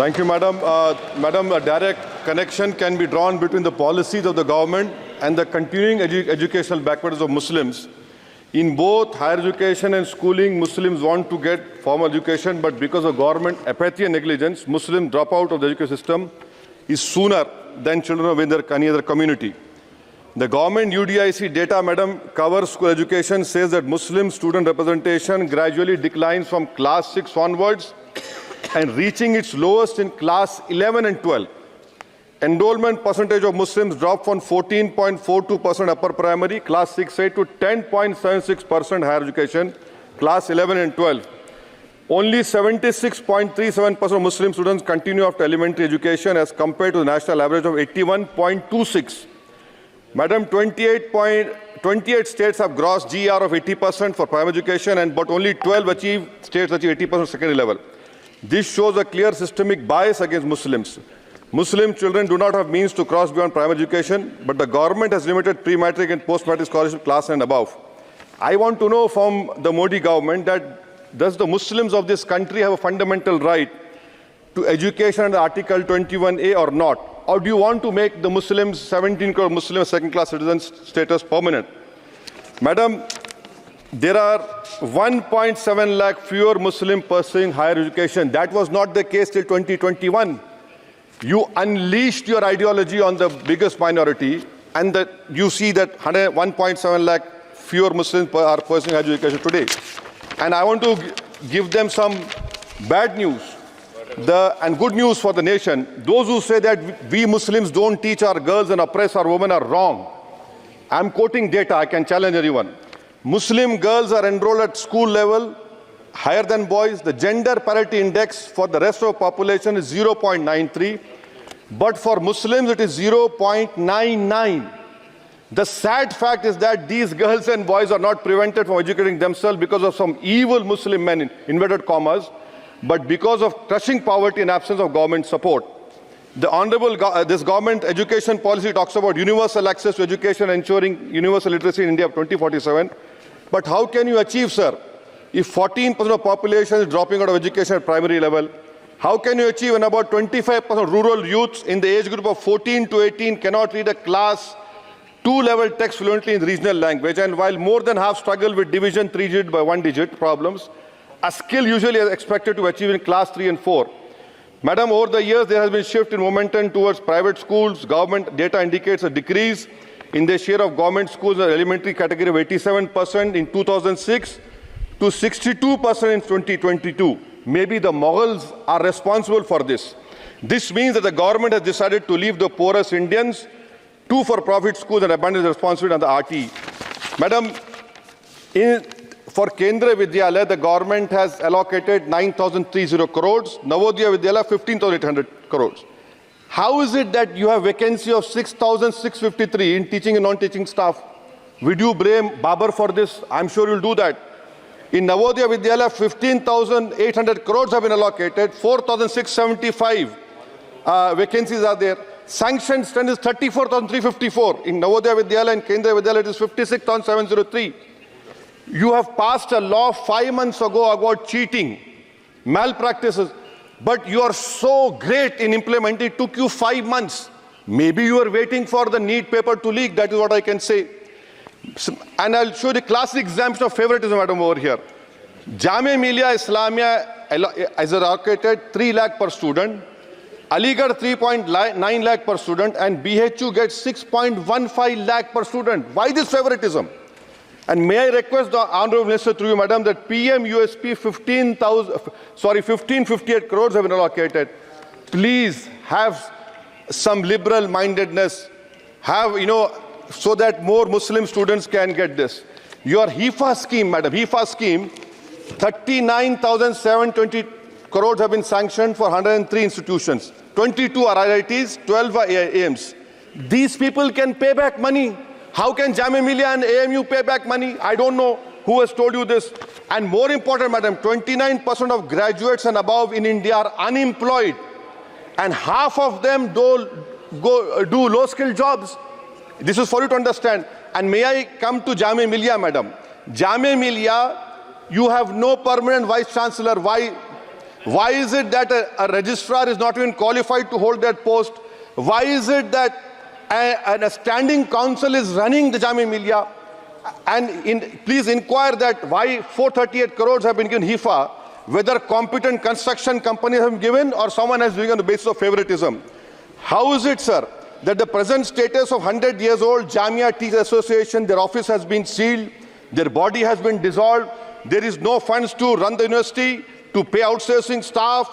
Thank you, Madam. Madam, a direct connection can be drawn between the policies of the government and the continuing educational backwardness of Muslims. In both higher education and schooling, Muslims want to get formal education, but because of government apathy and negligence, Muslims drop out of the education system is sooner than children of any other community. The government UDIC data, Madam, covers school education, says that Muslim student representation gradually declines from class 6 onwards and reaching its lowest in class 11 and 12. Enrollment percentage of Muslims dropped from 14.42% upper primary, class 6A, to 10.76% higher education, class 11 and 12. Only 76.37% of Muslim students continue after elementary education as compared to the national average of 81.26%. Madam, 28 states have gross GR of 80% for primary education, but only 12 states achieve 80% secondary level. This shows a clear systemic bias against Muslims. Muslim children do not have means to cross beyond primary education, but the government has limited pre-matric and post-matric scholarship class and above. I want to know from the Modi government that does the Muslims of this country have a fundamental right to education under Article 21A or not? Or do you want to make the Muslims, 17 crore Muslim second-class citizens status permanent? Madam, there are 1.7 lakh fewer Muslims pursuing higher education. That was not the case till 2021. You unleashed your ideology on the biggest minority, and you see that 1.7 lakh fewer Muslims are pursuing higher education today. And I want to give them some bad news and good news for the nation. Those who say that we Muslims don't teach our girls and oppress our women are wrong. I'm quoting data. I can challenge anyone. Muslim girls are enrolled at school level higher than boys. The gender parity index for the rest of the population is 0.93, but for Muslims it is 0.99. The sad fact is that these girls and boys are not prevented from educating themselves because of some evil Muslim men, in inverted commas, but because of crushing poverty and absence of government support. This government education policy talks about universal access to education, ensuring universal literacy in India of 2047. But how can you achieve, sir, if 14% of population is dropping out of education at primary level? How can you achieve when about 25% rural youths in the age group of 14 to 18 cannot read a class 2 level text fluently in regional language, and while more than half struggle with division 3-digit by 1-digit problems, a skill usually is expected to achieve in class 3 and 4. Madam, over the years, there has been a shift in momentum towards private schools. Government data indicates a decrease in the share of government schools in the elementary category of 87% in 2006 to 62% in 2022. Maybe the Mughals are responsible for this. This means that the government has decided to leave the poorest Indians to for-profit schools and abandon the responsibility on the RT. Madam, for Kendra Vidyalaya, the government has allocated 9,030 crores, Navodaya Vidyalaya 15,800 crores. How is it that you have vacancy of 6,653 in teaching and non-teaching staff? Would you blame Babar for this? I'm sure you'll do that. In Navodaya Vidyalaya, 15,800 crores have been allocated, 4,675 vacancies are there. Sanctioned strength is 34,354. In Navodaya Vidyalaya and Kendra Vidyalaya, it is 56,703. You have passed a law 5 months ago about cheating, malpractices, but you are so great in implementing. It took you 5 months. Maybe you are waiting for the NEET paper to leak. That is what I can say. And I'll show the classic example of favoritism, madam, over here. Jamia Millia Islamia is allocated 3 lakh per student, Aligarh 3.9 lakh per student, and BHU gets 6.15 lakh per student. Why this favoritism? And may I request the Honorable Minister through you, Madam, that PM USP 1558 crores have been allocated. Please have some liberal mindedness, so that more Muslim students can get this. Your HIFA scheme, Madam, HIFA scheme, 39,720 crores have been sanctioned for 103 institutions. 22 are IITs, 12 are AIMs. These people can pay back money. How can Jamia Millia and AMU pay back money? I don't know who has told you this. And more important, madam, 29% of graduates and above in India are unemployed. And half of them do low-skilled jobs. This is for you to understand. And may I come to Jamia Millia, madam? Jamia Millia, you have no permanent vice chancellor. Why? Why is it that a registrar is not even qualified to hold that post? Why is it that a standing council is running the Jamia Millia? And please inquire that why 438 crores have been given HIFA, whether competent construction companies have been given or someone has been given on the basis of favoritism. How is it, sir, that the present status of 100 years old Jamia Teachers Association, their office has been sealed, their body has been dissolved, there is no funds to run the university, to pay outsourcing staff,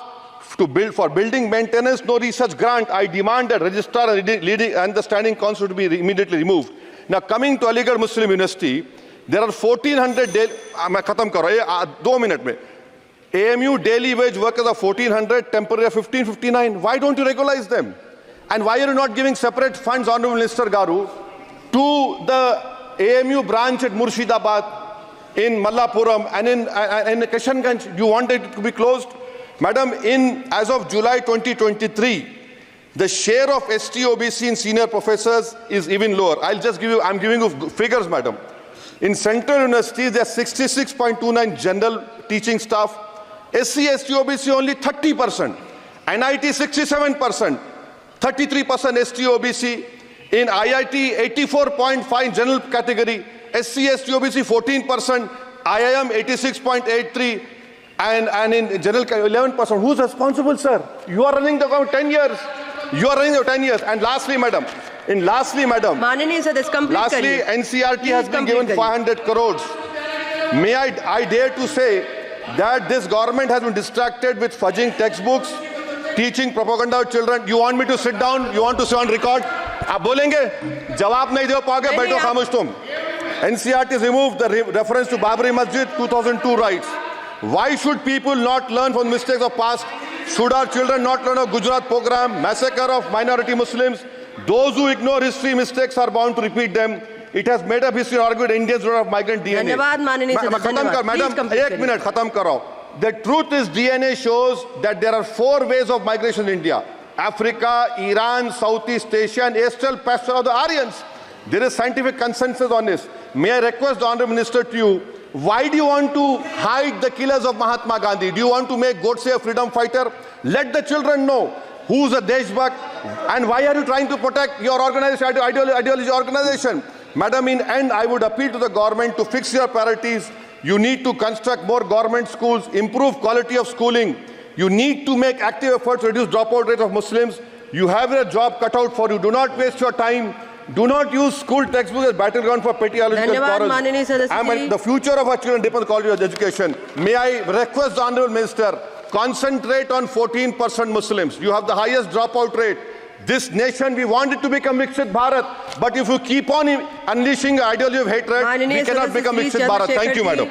to build for building maintenance, no research grant. I demand that registrar and the standing council to be immediately removed. Now, coming to Aligarh Muslim University, there are 1,400 AMU daily wage workers are 1,400, temporary 1,559. Why don't you regularize them? And why are you not giving separate funds, Honorable Minister Garu, to the AMU branch at Murshidabad, in Mallapuram and in Kishanganj? You want it to be closed? Madam, as of July 2023, the share of ST-OBC in senior professors is even lower. I'm giving you figures, madam. In central universities, there are 66.29 general teaching staff. SC, ST-OBC only 30%. NIT 67%. 33% ST-OBC. In IIT, 84.5 general category. SC, ST-OBC 14%. IIM 86.83%. And in general 11%. Who's responsible, sir? You are running the government 10 years. You are running the 10 years. And lastly, madam. Manani, sir, this complete. Lastly, NCRT has been given 500 crores. May I dare to say that this government has been distracted with fudging textbooks, teaching propaganda to children. You want me to sit down? You want to sit on record? आप बोलेंगे? जवाब नहीं दे पाओगे, बैठो खामोश तुम. NCRT has removed the reference to Babri Masjid 2002 rights. Why should people not learn from mistakes of past? Should our children not learn of Gujarat program, massacre of minority Muslims? Those who ignore history mistakes are bound to repeat them. It has made up history and argued Indians don't have migrant DNA. Madam, 1 minute, khatam karo. The truth is DNA shows that there are 4 ways of migration in India. Africa, Iran, Southeast Asia, and Astral pasture of the Aryans. There is scientific consensus on this. May I request the Honourable Minister to you, why do you want to hide the killers of Mahatma Gandhi? Do you want to make Godse a freedom fighter? Let the children know who's a Deshbhakt and why are you trying to protect your organization, ideology organization? Madam, in end, I would appeal to the government to fix your priorities. You need to construct more government schools, improve quality of schooling. You need to make active efforts to reduce dropout rate of Muslims. You have a job cut out for you. Do not waste your time. Do not use school textbooks as battleground for petty ideological quarrels. The future of our children depends on quality of education. May I request the Honourable Minister, concentrate on 14% Muslims. You have the highest dropout rate. This nation, we want it to become Viksit Bharat. But if you keep on unleashing the ideology of hatred, we cannot become Viksit Bharat. Thank you, madam.